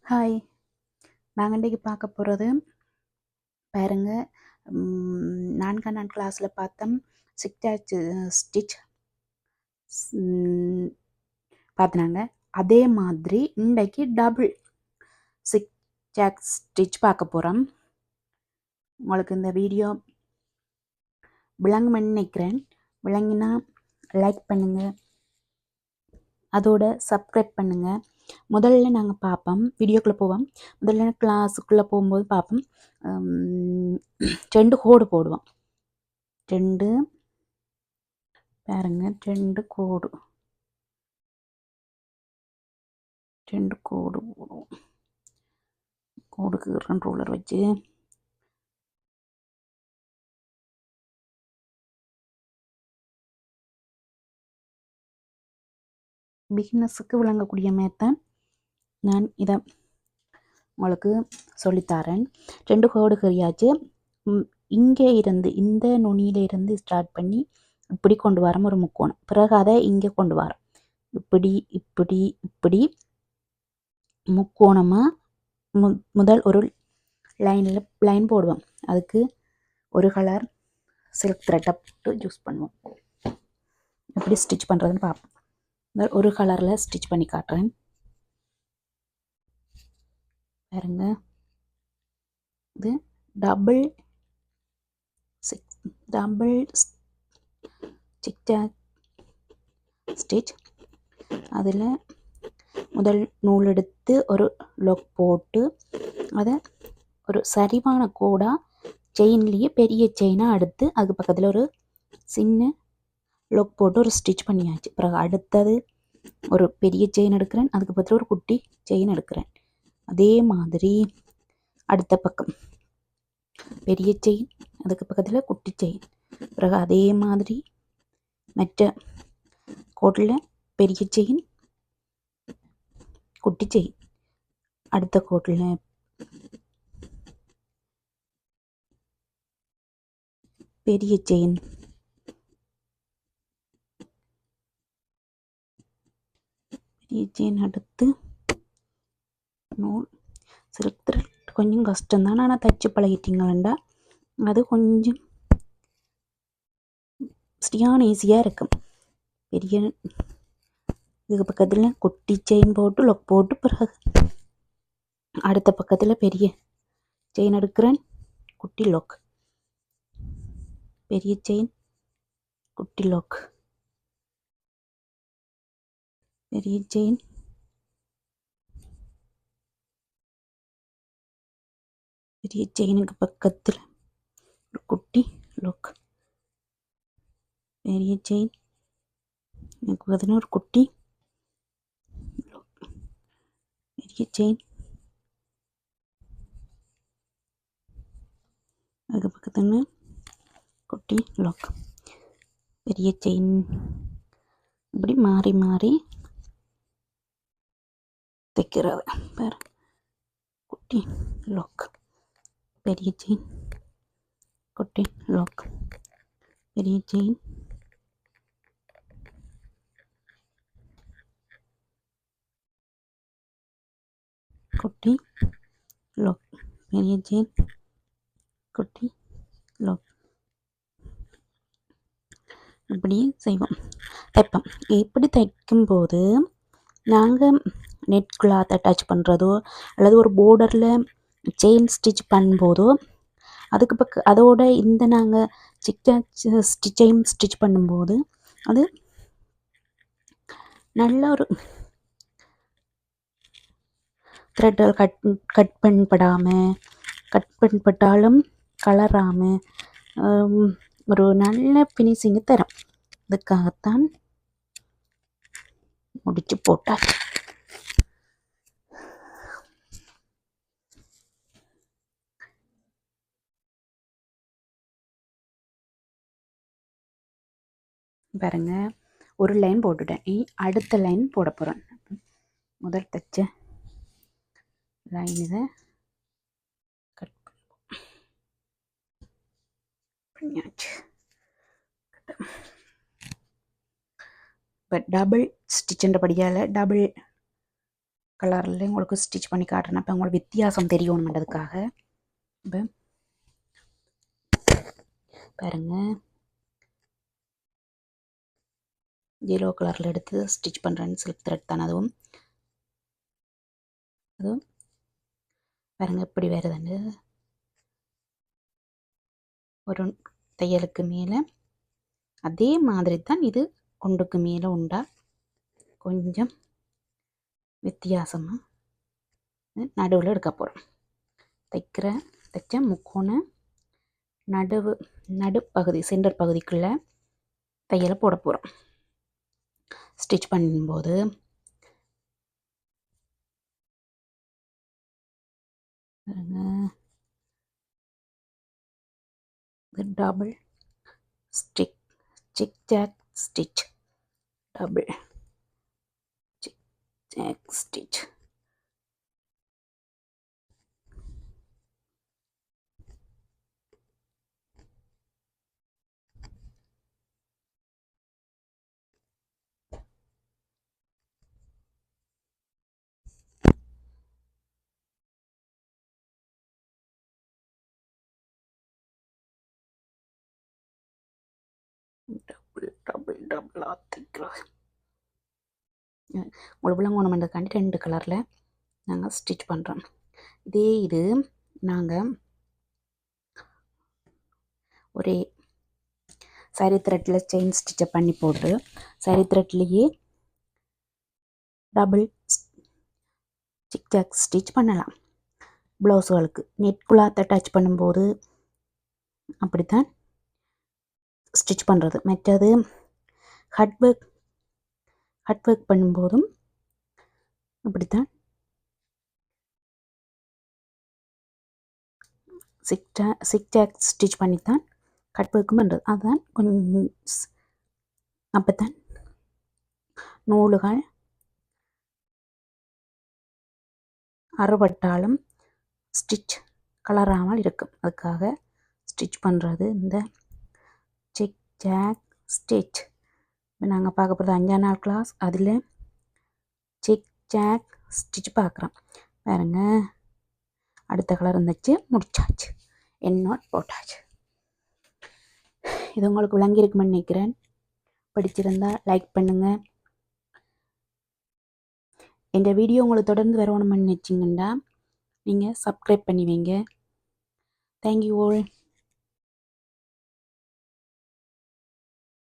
Hi. நாங்க இன்னைக்கு பார்க்க போறது, பாருங்க. 4ஆம் நாள் கிளாஸ்ல பார்த்தோம். சிக்டாச் ஸ்டிச் பார்த்துனாங்க. அதே மாதிரி இன்றைக்கு டபுள் சிக்டாக் ஸ்டிச் பார்க்க போகிறோம். உங்களுக்கு இந்த வீடியோ விளங்குமென்னு நினைக்கிறேன். விளங்கினா லைக் பண்ணுங்கள், அதோட சப்ஸ்கிரைப் பண்ணுங்கள். முதல்ல நாங்கள் பார்ப்போம், வீடியோக்குள்ளே போவோம். முதல்ல கிளாஸுக்குள்ளே போகும்போது பார்ப்போம். 2 கோடு போடுவோம். 2 பாருங்க, 2 கோடு போடுவோம். கோடுக்கு ரூலர் வச்சு பிகினஸுக்கு விளங்கக்கூடிய மேத்தான் நான் இதை உங்களுக்கு சொல்லித்தரேன். 2 கோடு கறியாச்சு. இங்கே இருந்து, இந்த நுனியில இருந்து ஸ்டார்ட் பண்ணி இப்படி கொண்டு வரோம் ஒரு முக்கோணம். பிறகு அதை இங்கே கொண்டு வரோம். இப்படி இப்படி இப்படி முக்கோணமாக முதல் ஒரு லைன் போடுவோம். அதுக்கு ஒரு கலர் சில்க் த்ரெட்டை போட்டு யூஸ் பண்ணுவோம். எப்படி ஸ்டிச் பண்ணுறதுன்னு பார்ப்போம். ஒரு கலரில் ஸ்டிச் பண்ணி காட்டுறேன் பாருங்க. இது டபுள் சிக்டாக் ஸ்டிச். அதில் முதல் நூல் எடுத்து ஒரு லொக் போட்டு அதை ஒரு சரிவான கோடாக செயின்லேயே பெரிய செயினாக எடுத்து அதுக்கு பக்கத்தில் ஒரு சின்ன லொக் போட்டு ஒரு ஸ்டிச் பண்ணியாச்சு. பிறகு அடுத்தது ஒரு பெரிய செயின் எடுக்கிறேன், அதுக்கு பக்கத்தில் ஒரு குட்டி செயின் எடுக்கிறேன். அதே மாதிரி அடுத்த பக்கம் பெரிய செயின், அதுக்கு பக்கத்தில் குட்டி செயின். பிறகு அதே மாதிரி மற்ற கோட்டில் பெரிய செயின், குட்டி செயின். அடுத்த கோட்டில் பெரிய செயின், அடுத்து நூல். சில்க் த்ரெட் கொஞ்சம் கஷ்டம்தான், ஆனால் தச்சு பழகிட்டீங்களா அது கொஞ்சம் சரியான ஈஸியாக இருக்கும். பெரிய இதுக்கு பக்கத்தில் குட்டி செயின் போட்டு லொக் போட்டு பிறகு அடுத்த பக்கத்தில் பெரிய செயின் எடுக்கிறேன், குட்டி லொக், பெரிய செயின், குட்டி லொக், பெரிய செயின், பெரிய செயினுக்கு பக்கத்தில் ஒரு குட்டி லொக், பெரிய செயின், எனக்கு பார்த்தீங்கன்னா ஒரு குட்டி லொக், பெரிய செயின், அதுக்கு பக்கத்தில் குட்டி லொக், பெரிய செயின். இப்படி மாறி மாறி தைக்கிறது. பாரு, குட்டி லொக், பெரிய செயின், குட்டி லொக், பெரிய செயின், குட்டி லொக், பெரிய செயின், குட்டி லொக். இப்படி செய்வோம், தைப்போம். இப்படி தைக்கும்போது நாங்கள் நெட் கிளாத் அட்டாச் பண்ணுறதோ அல்லது ஒரு பார்டரில் செயின் ஸ்டிச் பண்ணும்போதோ அதுக்கு அதோட இந்த நாங்கள் செயின் ஸ்டிச் பண்ணும்போது அது நல்ல ஒரு த்ரெட்டில் கட் பண்ணப்பட்டாலும் கலராமல் ஒரு நல்ல ஃபினிஷிங்கு தரும். அதுக்காகத்தான் முடிச்சு போட்டால் பாருங்க. ஒரு லைன் போட்டுட்டேன், அடுத்த லைன் போட போகிறேன். முதல் தைச்ச லைன் இதை கட் பண்ணியாச்சு. இப்போ டபுள் ஸ்டிச்சுன்றபடியால் டபுள் கலரில் உங்களுக்கு ஸ்டிச் பண்ணி காட்டுறேன். அப்போ உங்களுக்கு வித்தியாசம் தெரியணுன்றதுக்காக. இப்போ பாருங்கள், எல்லோ கலரில் எடுத்து ஸ்டிச் பண்ணுறேன்னு சில்க் த்ரெட் தான். அதுவும் பாருங்கள் எப்படி வருதுன்னு. ஒரு தையலுக்கு மேலே அதே மாதிரி தான் இது ஒன்றுக்கு மேலே உண்டா கொஞ்சம் வித்தியாசமாக நடுவில் எடுக்க போகிறோம். தைச்ச முக்கோண நடுப்பகுதி சென்டர் பகுதிக்குள்ளே தையலை போட போகிறோம். ஸ்டிச் பண்ணும்போது double zigzag stitch, double zigzag stitch. டபுளாக தைக்கிறோம். உங்களுக்கு விளங்கணுமென்றதுக்காண்டி 2 கலரில் நாங்கள் ஸ்டிச் பண்ணுறோம். இதே இது நாங்கள் ஒரே சாரி த்ரெட்டில் செயின் ஸ்டிச்சை பண்ணி போட்டு சாரி த்ரெட்லேயே டபுள் ஜிக்ஜாக் ஸ்டிச் பண்ணலாம். ப்ளவுஸுகளுக்கு நெட் கிளாத் அட்டாச் பண்ணும்போது அப்படித்தான் ஸ்டிச் பண்ணுறது. மற்றது ஹட் ஒர்க் பண்ணும்போதும் இப்படித்தான் சிக்ஜாக் ஸ்டிச் பண்ணித்தான் கட் ஒர்க்கும் பண்ணுறது. அதுதான் கொஞ்சம் அப்போத்தான் நூலுகள் அறுபட்டாலும் ஸ்டிச் கலராமல் இருக்கும். அதுக்காக ஸ்டிச் பண்ணுறது இந்த ஜிக்ஜாக் ஸ்டிச். நாங்கள் பார்க்க போகிறது 5ஆம் நாள் கிளாஸ். அதில் ஜிக்ஜாக் ஸ்டிச் பார்க்குறோம். பாருங்க, அடுத்த கலர் இருந்துச்சு, முடிச்சாச்சு, எண்ணாட் போட்டாச்சு. இது உங்களுக்கு விளங்கியிருக்குமென்னு நினைக்கிறேன். பிடிச்சிருந்தா லைக் பண்ணுங்கள். இந்த வீடியோ உங்களுக்கு தொடர்ந்து வரணும்னு நினச்சிங்கன்னா நீங்கள் சப்ஸ்கிரைப் பண்ணி வைங்க. Thank you all.